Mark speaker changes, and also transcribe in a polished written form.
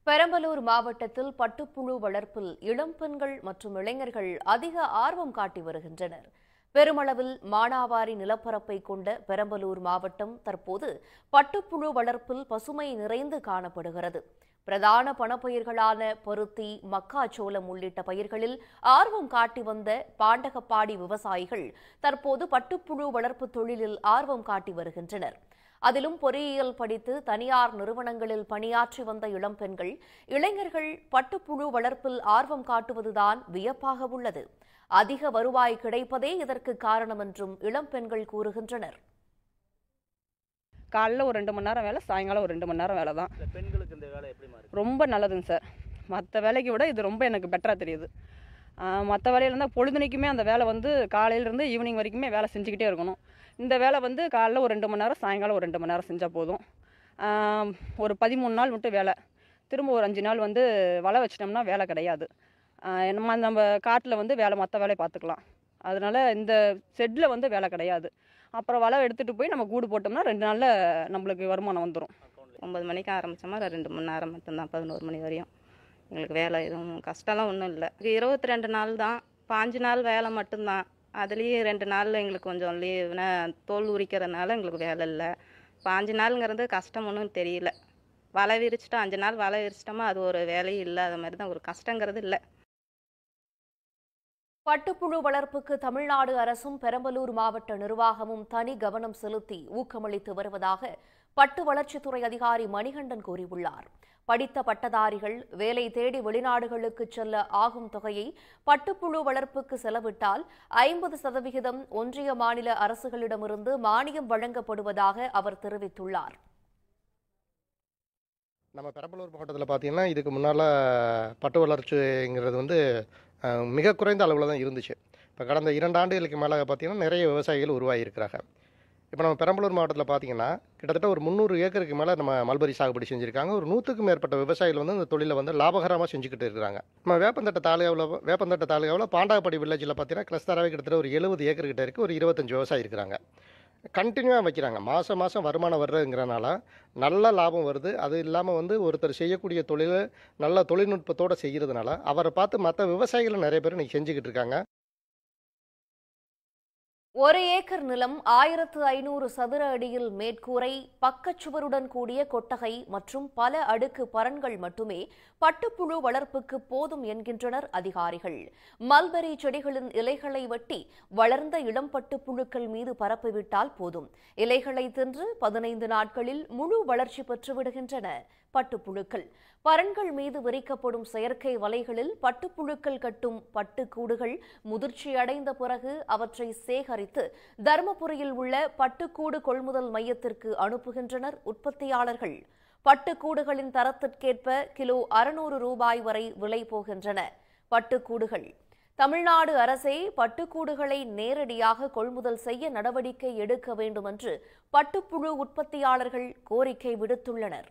Speaker 1: பெரம்பலூர் மாவட்டத்தில் பட்டுப்புழு வளர்ப்பில் இளம் பெண்கள் மற்றும் இளைஞர்கள் அதிக ஆர்வம் காட்டி வருகின்றனர். பெருமளவில் மானாவாரி நிலப்பரப்பை கொண்ட பெரம்பலூர் மாவட்டம் தற்போது பட்டுப்புழு வளர்ப்பில் பசுமை நிறைந்து காணப்படுகிறது. பிரதான பணப்பயிர்களான பருத்தி, மக்காச்சோளம் உள்ளிட்ட பயிர்களில் ஆர்வம் காட்டி வந்த பாண்டகப்பாடி விவசாயிகள் தற்போது பட்டுப்புழு வளர்ப்பு தொழிலில் ஆர்வம் காட்டி வருகின்றனர். அதிலும் பொறியியல் படித்து தனியார் நிறுவனங்களில் பணியாற்றி வந்த இளம்பெண்கள், இளைஞர்கள் பட்டுப்புழு வளர்ப்பில் ஆர்வம் காட்டுவதுதான் வியப்பாக உள்ளது. அதிக வருவாய் கிடைப்பதே இதற்கு காரணம் என்றும் இளம்பெண்கள் கூறுகின்றனர்.
Speaker 2: காலைல ஒரு 2 மணி நேரம் வேலை, சாயங்காலம் ஒரு 2 மணி நேரம் வேலை தான்.
Speaker 3: பெண்களுக்கு இந்த வேலை எப்படி மாறுது?
Speaker 2: ரொம்ப நல்லதுங்க சார். மற்ற வேலைக்கு விட இது ரொம்ப எனக்கு பெட்டராக தெரியுது. மற்ற வேலையில இருந்தால் பொழுதுனைக்குமே அந்த வேலை காலையிலேருந்து ஈவினிங் வரைக்குமே வேலை செஞ்சுக்கிட்டே இருக்கணும். இந்த வேலை காலைல ஒரு 2 மணி நேரம், சாயங்காலம் ஒரு 2 மணி நேரம் செஞ்சால் போதும். ஒரு 13 நாள் மட்டும் வேலை, திரும்ப ஒரு 5 நாள் வலை வச்சிட்டோம்னா வேலை கிடையாது. நம்ம காட்டில் வேலை, மற்ற வேலையை பார்த்துக்கலாம். அதனால இந்த ஷெட்டில் வேலை கிடையாது. அப்புறம் வலை எடுத்துகிட்டு போய் நம்ம கூடு போட்டோம்னா 2 நாளில் நம்மளுக்கு வருமானம் வந்துடும்.
Speaker 4: 9 மணிக்கு ஆரம்பித்தோமா 2 மணி நேரம் மட்டும்தான், 11 மணி வரையும். எங்களுக்கு வேலை எதுவும் கஷ்டம்லாம் ஒன்றும் இல்லை. 22 நாள் தான், 5 நாள் வேலை மட்டும்தான். அதுலேயும் 2 நாளில் எங்களுக்கு கொஞ்சம் லீவுனா தோல் உரிக்கிறதுனால எங்களுக்கு வேலை இல்லை. 5 நாளுங்கிறது கஷ்டம் ஒன்றும் தெரியல. வலை விரிச்சிட்டோம், 5 நாள் வலை விரிச்சிட்டோமா அது ஒரு வேலையும் இல்லை. அது மாதிரி தான், ஒரு கஷ்டங்கிறது இல்லை.
Speaker 1: பட்டுப்புழு வளர்ப்புக்கு தமிழ்நாடு அரசும் பெரம்பலூர் மாவட்ட நிர்வாகமும் தனி கவனம் செலுத்தி ஊக்கமளித்து வருவதாக பட்டு வளர்ச்சித்துறை அதிகாரி மணிகண்டன் கூறியுள்ளார். படித்த பட்டதாரிகள் வேலை தேடி வெளிநாடுகளுக்கு செல்ல ஆகும் தொகையை பட்டுப்புழு வளர்ப்புக்கு செலவிட்டால் 50% ஒன்றிய மாநில அரசுகளிடமிருந்து மானியம் வழங்கப்படுவதாக அவர் தெரிவித்துள்ளார்.
Speaker 5: நம்ம பெரம்பலூர் மாவட்டத்தில் பார்த்தீங்கன்னா இதுக்கு முன்னால் பட்டு வளர்ச்சிங்கிறது மிக குறைந்த அளவில் தான் இருந்துச்சு. இப்போ கடந்த 2 ஆண்டுகளுக்கு மேலே பார்த்தீங்கன்னா நிறைய விவசாயிகள் உருவாகியிருக்கிறாங்க. இப்போ நம்ம பெரம்பலூர் மாவட்டத்தில் பார்த்தீங்கன்னா கிட்டத்தட்ட ஒரு 300 ஏக்கருக்கு மேலே நம்ம மல்பரி சாகுபடி செஞ்சுருக்காங்க. ஒரு 100க்கும் மேற்பட்ட விவசாயிகள் இந்த தொழிலை லாபகரமாக செஞ்சுக்கிட்டு இருக்கிறாங்க. நம்ம வேப்பந்தட்டை தாலுகாவில் பாண்டாகப்படி வில்லேஜில் பார்த்தீங்கன்னா கிளஸ்டராகவே கிட்டத்தட்ட ஒரு 70 ஏக்கர் கிட்ட இருக்குது. ஒரு 25 விவசாயி இருக்கிறாங்க. கண்டினியூவாக வைக்கிறாங்க. மாதம் வருமானம் வர்றதுங்கிறனால நல்ல லாபம் வருது. அது இல்லாமல் ஒருத்தர் செய்யக்கூடிய தொழில் நல்ல தொழில்நுட்பத்தோடு செய்கிறதுனால அவரை பார்த்து மற்ற விவசாயிகள் நிறைய பேர் இன்றைக்கி செஞ்சுக்கிட்டு இருக்காங்க.
Speaker 1: 1 ஏக்கர் நிலம் 1500 சதுர அடியில் மேற்கூரை, பக்கச்சுவருடன் கூடிய கொட்டகை மற்றும் பல அடுக்கு பரன்கள் மட்டுமே பட்டுப்புழு வளர்ப்புக்கு போதும் என்கின்றனர் அதிகாரிகள். மல்பரி செடிகளின் இலைகளை வெட்டி வளர்ந்த இளம் பட்டுப்புழுக்கள் மீது பரப்பிவிட்டால் போதும். இலைகளை தின்று 15 நாட்களில் முழு வளர்ச்சி பெற்றுவிடுகின்றன பட்டுப்புழுக்கள். பரன்கள் மீது விரிக்கப்படும் செயற்கை வலைகளில் பட்டுப்புழுக்கள் கட்டும் பட்டுக்கூடுகள் முதிர்ச்சியடைந்த பிறகு அவற்றை சேகரித்து தருமபுரியில் உள்ள பட்டுக்கூடு கொள்முதல் மையத்திற்கு அனுப்புகின்றனர் உற்பத்தியாளர்கள். பட்டுக்கூடுகளின் தரத்திற்கேற்ப கிலோ 600 ரூபாய் வரை விலை போகின்றன பட்டுக்கூடுகள். தமிழ்நாடு அரசே பட்டுக்கூடுகளை நேரடியாக கொள்முதல் செய்ய நடவடிக்கை எடுக்க வேண்டும் என்று பட்டுப்புழு உற்பத்தியாளர்கள் கோரிக்கை விடுத்துள்ளனர்.